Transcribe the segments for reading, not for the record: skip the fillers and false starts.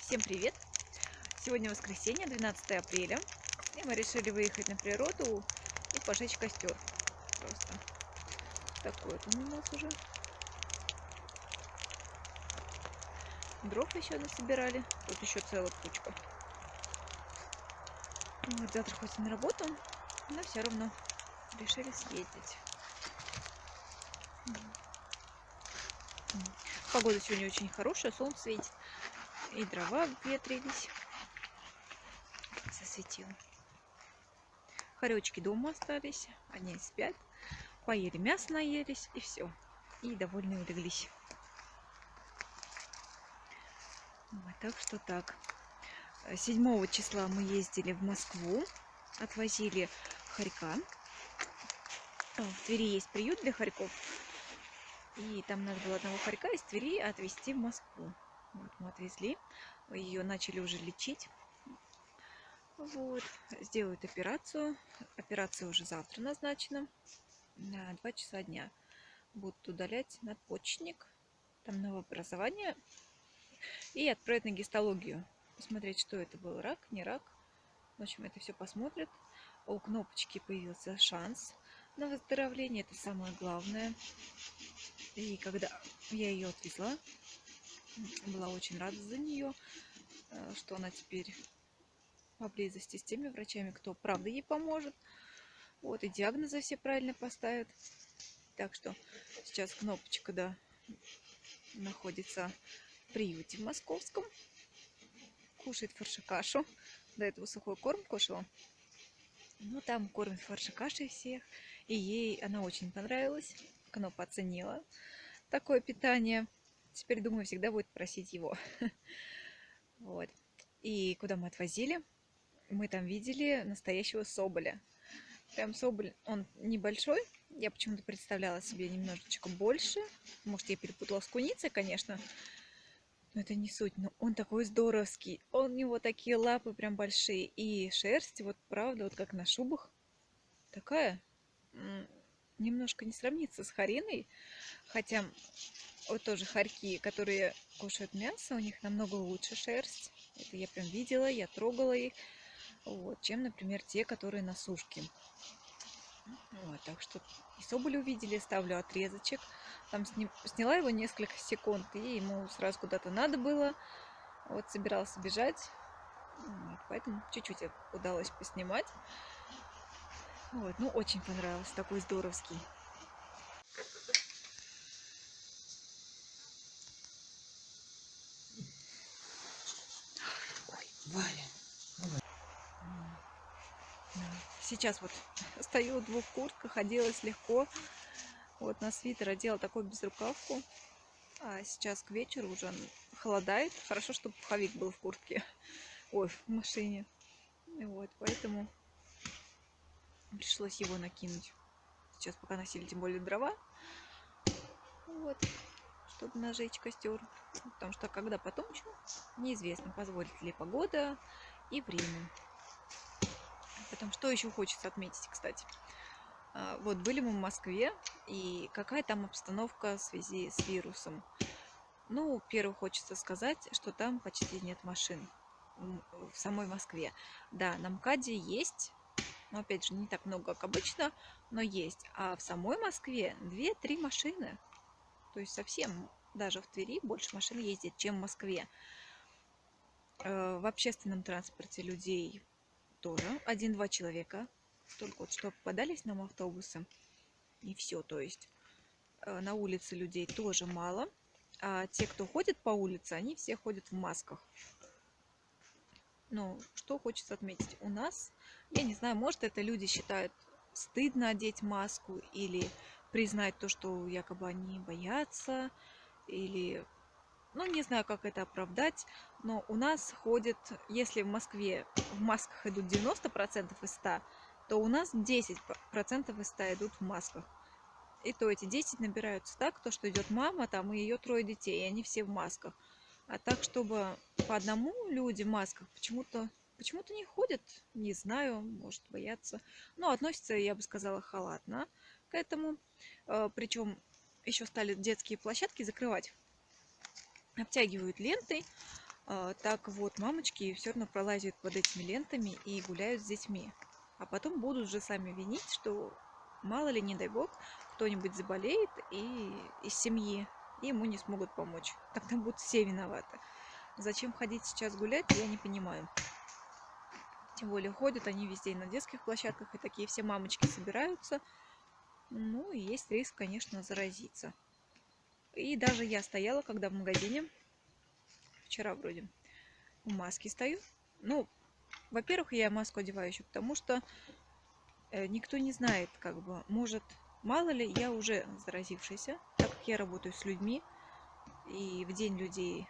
Всем привет! Сегодня воскресенье, 12 апреля, и мы решили выехать на природу и пожечь костер. Просто такой вот он у нас уже. Дров еще насобирали, тут еще целая кучка. Вот, завтра хоть и на работу, но все равно решили съездить. Погода сегодня очень хорошая, солнце светит, и дрова ветрились. Засветило. Хоречки дома остались, они спят, поели мясо, наелись, и все. И довольны улеглись. Вот, так что так. 7 числа мы ездили в Москву, отвозили хорька. В Твери есть приют для хорьков. И там надо было одного хорька из Твери отвезти в Москву. Вот, мы отвезли. Ее начали уже лечить. Вот. Сделают операцию. Операция уже завтра назначена. На 2 часа дня. Будут удалять надпочечник. Там новообразование. И отправить на гистологию. Посмотреть, что это был, рак, не рак. В общем, это все посмотрят. У кнопочки появился шанс на выздоровление. Это самое главное. И когда я ее отвезла, была очень рада за нее, что она теперь поблизости с теми врачами, кто правда ей поможет. Вот, и диагнозы все правильно поставят. Так что сейчас кнопочка, да, находится в приюте в московском. Кушает фаршикашу. До этого сухой корм кушала. Ну, там кормят фаршикашей всех. И ей она очень понравилась. Кнопа оценила такое питание. Теперь, думаю, всегда будет просить его. Вот. И куда мы отвозили? Мы там видели настоящего соболя. Прям соболь, он небольшой. Я почему-то представляла себе немножечко больше. Может, я перепутала с куницей, конечно. Но это не суть. Но он такой здоровский. У него такие лапы прям большие. И шерсть, вот правда, вот как на шубах. Такая. Немножко не сравнится с хариной. Хотя вот тоже хорьки, которые кушают мясо, у них намного лучше шерсть. Это я прям видела, я трогала их. Вот, чем, например, те, которые на сушке. Вот, так что и соболя увидели, ставлю отрезочек. Там сняла его несколько секунд, и ему сразу куда-то надо было. Вот, собирался бежать. Вот, поэтому чуть-чуть удалось поснимать. Вот, ну, очень понравился, такой здоровский. Ой, Валя. Сейчас вот стою в двух куртках, оделась легко. Вот на свитер одела такую безрукавку. А сейчас к вечеру уже холодает. Хорошо, чтобы пуховик был в куртке. Ой, в машине. Вот, поэтому пришлось его накинуть. Сейчас пока носили тем более дрова. Вот, чтобы нажечь костер. Потому что когда потомчу, неизвестно, позволит ли погода и время. Потом, что еще хочется отметить, кстати. Вот, были мы в Москве, и какая там обстановка в связи с вирусом. Ну, первое хочется сказать, что там почти нет машин в самой Москве. Да, на МКАДе есть, но опять же не так много, как обычно, но есть. А в самой Москве 2-3 машины. То есть совсем даже в Твери больше машин ездит, чем в Москве. В общественном транспорте людей тоже 1-2 человека. Только вот что попадались нам автобусы. И все, то есть на улице людей тоже мало. А те, кто ходит по улице, они все ходят в масках. Ну, что хочется отметить. У нас, я не знаю, может, это люди считают стыдно одеть маску или признать то, что якобы они боятся, или, ну, не знаю, как это оправдать, но у нас ходит, если в Москве в масках идут 90% из 100, то у нас 10% из 100 идут в масках. И то эти 10 набираются так, то, что идет мама, там и ее 3 детей, и они все в масках. А так, чтобы по одному люди в масках почему-то не ходят, не знаю, может, боятся. Но относятся, я бы сказала, халатно к этому. Причем еще стали детские площадки закрывать. Обтягивают лентой. Так вот, мамочки все равно пролазят под этими лентами и гуляют с детьми. А потом будут же сами винить, что мало ли, не дай бог, кто-нибудь заболеет из семьи, и ему не смогут помочь. Тогда будут все виноваты. Зачем ходить сейчас гулять, я не понимаю. Тем более ходят они везде на детских площадках, и такие все мамочки собираются. Ну, и есть риск, конечно, заразиться. И даже я стояла, когда в магазине, вчера вроде, в маске стою. Ну, во-первых, я маску одеваю еще потому, что никто не знает, как бы, может, мало ли, я уже заразившаяся, так как я работаю с людьми, и в день людей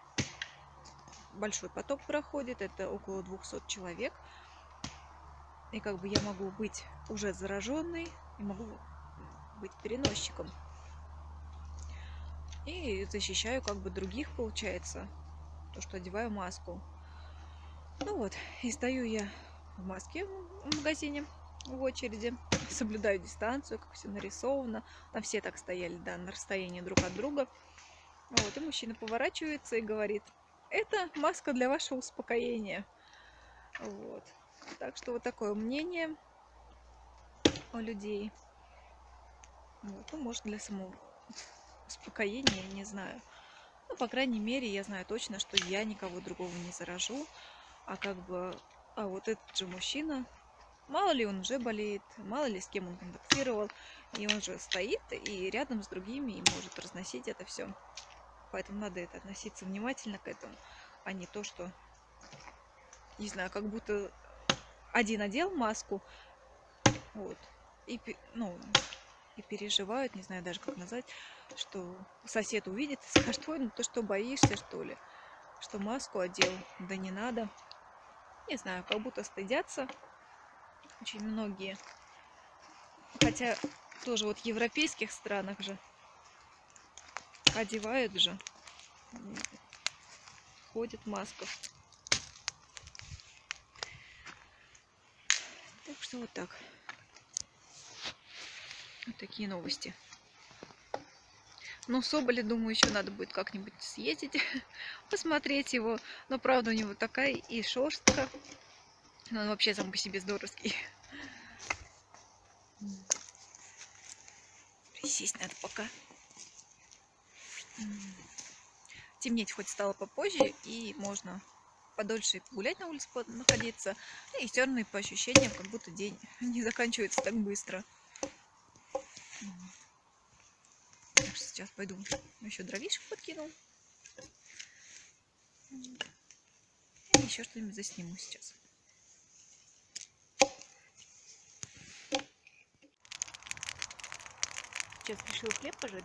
большой поток проходит, это около 200 человек, и как бы я могу быть уже зараженной, и могу быть переносчиком. И защищаю как бы других, получается, то, что одеваю маску. Ну вот, и стою я в маске в магазине в очереди, соблюдаю дистанцию, как все нарисовано. Там все так стояли, да, на расстоянии друг от друга. Вот, и мужчина поворачивается и говорит: это маска для вашего успокоения. Вот. Так что вот такое мнение у людей. Вот. Ну, может, для самого успокоения, не знаю. Ну, по крайней мере, я знаю точно, что я никого другого не заражу. А как бы, вот этот же мужчина, мало ли он уже болеет, мало ли с кем он контактировал, и он же стоит и рядом с другими и может разносить это все. Поэтому надо это относиться внимательно к этому, а не то, что, не знаю, как будто один одел маску, вот, и, ну, и переживают, не знаю даже как назвать, что сосед увидит и скажет: ой, ну ты что, боишься, что ли, что маску одел? Да не надо. Не знаю, как будто стыдятся очень многие. Хотя тоже вот в европейских странах же одевают же, ходят в масках. Так что вот так. Вот такие новости. Ну, Соболя, думаю, еще надо будет как-нибудь съездить, посмотреть его. Но, правда, у него такая и шерстка. Но он вообще сам по себе здоровский. Присесть надо пока. Темнеть хоть стало попозже, и можно подольше погулять на улице, находиться. И все равно по ощущениям, как будто день не заканчивается так быстро. Так что сейчас пойду еще дровишек подкину. И еще что-нибудь засниму сейчас. Сейчас решила хлеб пожарить.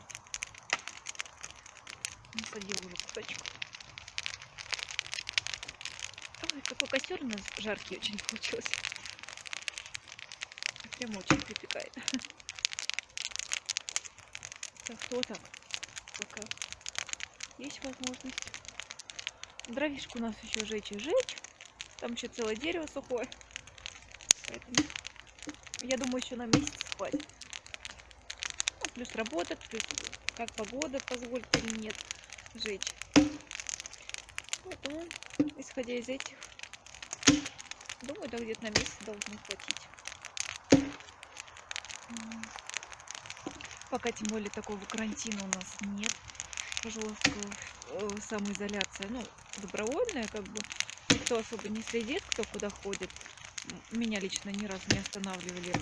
Насадила уже кусочек. Ой, какой костер у нас жаркий очень получился. Прям очень припекает. Так что вот так. Пока есть возможность. Дровишек у нас еще жечь и жечь. Там еще целое дерево сухое. Поэтому я думаю, еще на месяц хватит. Ну, плюс работа, плюс как погода позволит или нет жечь. Поэтому, исходя из этих, думаю, да, где-то на месяц должно хватить. Пока тем более такого карантина у нас нет жесткого, самоизоляция, ну, добровольная, как бы, никто особо не следит, кто куда ходит. Меня лично ни разу не останавливали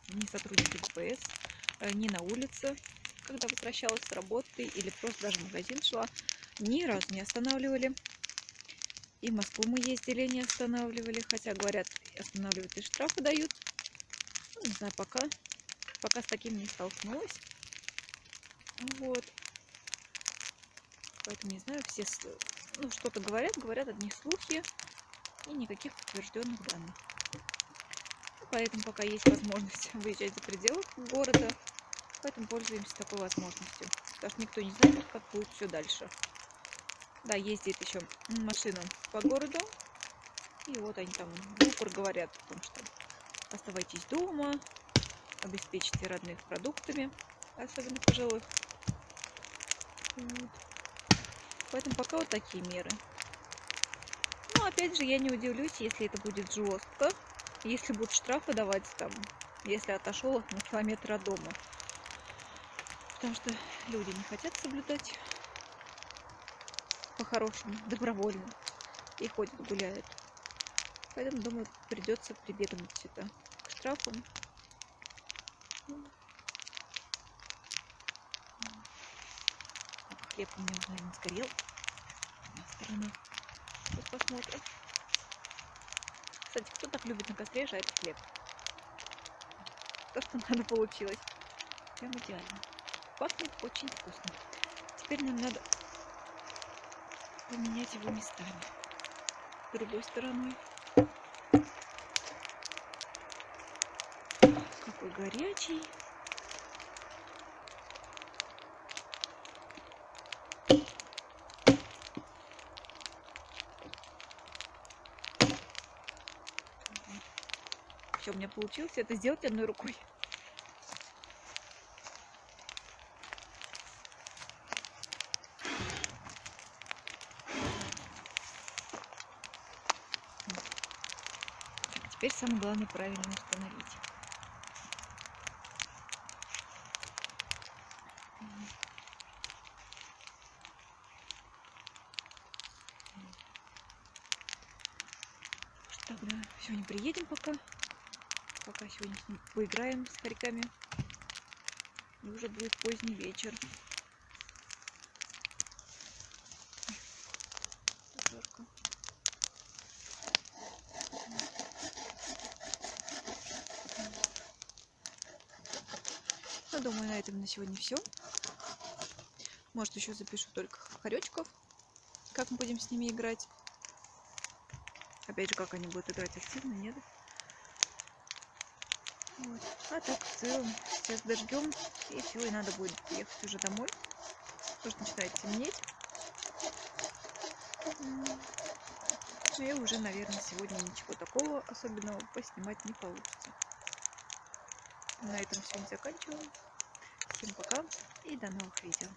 ни сотрудники ДПС, ни на улице, когда возвращалась с работы или просто даже в магазин шла, ни разу не останавливали. И в Москву мы ездили, не останавливали, хотя говорят, останавливают и штрафы дают. Ну, не знаю, пока с таким не столкнулась. Вот. Поэтому не знаю, все, ну, что-то говорят одни слухи и никаких подтвержденных данных. Поэтому пока есть возможность выезжать за пределы города, поэтому пользуемся такой возможностью. Потому что никто не знает, как будет все дальше. Да, ездит еще машина по городу, и вот они там в упор говорят о том, что оставайтесь дома, обеспечьте родных продуктами, особенно пожилых. Вот. Поэтому пока вот такие меры. Но опять же, я не удивлюсь, если это будет жестко. Если будут штрафы давать там, если отошел на километр от дома. Потому что люди не хотят соблюдать по-хорошему, добровольно. И ходят, гуляют. Поэтому, думаю, придется прибегнуть это к штрафам. Хлеб у меня, наверное, сгорел на сторонах. Сейчас посмотрим. Кстати, кто так любит на костре жарить хлеб? То, что надо, получилось. Прям идеально. Пахнет очень вкусно. Теперь нам надо поменять его местами. Другой стороной. Какой горячий. Все, у меня получилось это сделать одной рукой. Теперь самое главное правильно установить. Тогда сегодня приедем пока. Пока сегодня с ним поиграем с хорьками. И уже будет поздний вечер. Жарко. Ну, думаю, на этом на сегодня все. Может, еще запишу только хоречков, как мы будем с ними играть. Опять же, как они будут играть, активно, нет? Вот. А так, в целом, сейчас дождем, и все, и надо будет ехать уже домой. Потому что начинает темнеть. И уже, наверное, сегодня ничего такого особенного поснимать не получится. На этом сегодня заканчиваем. Всем пока и до новых видео.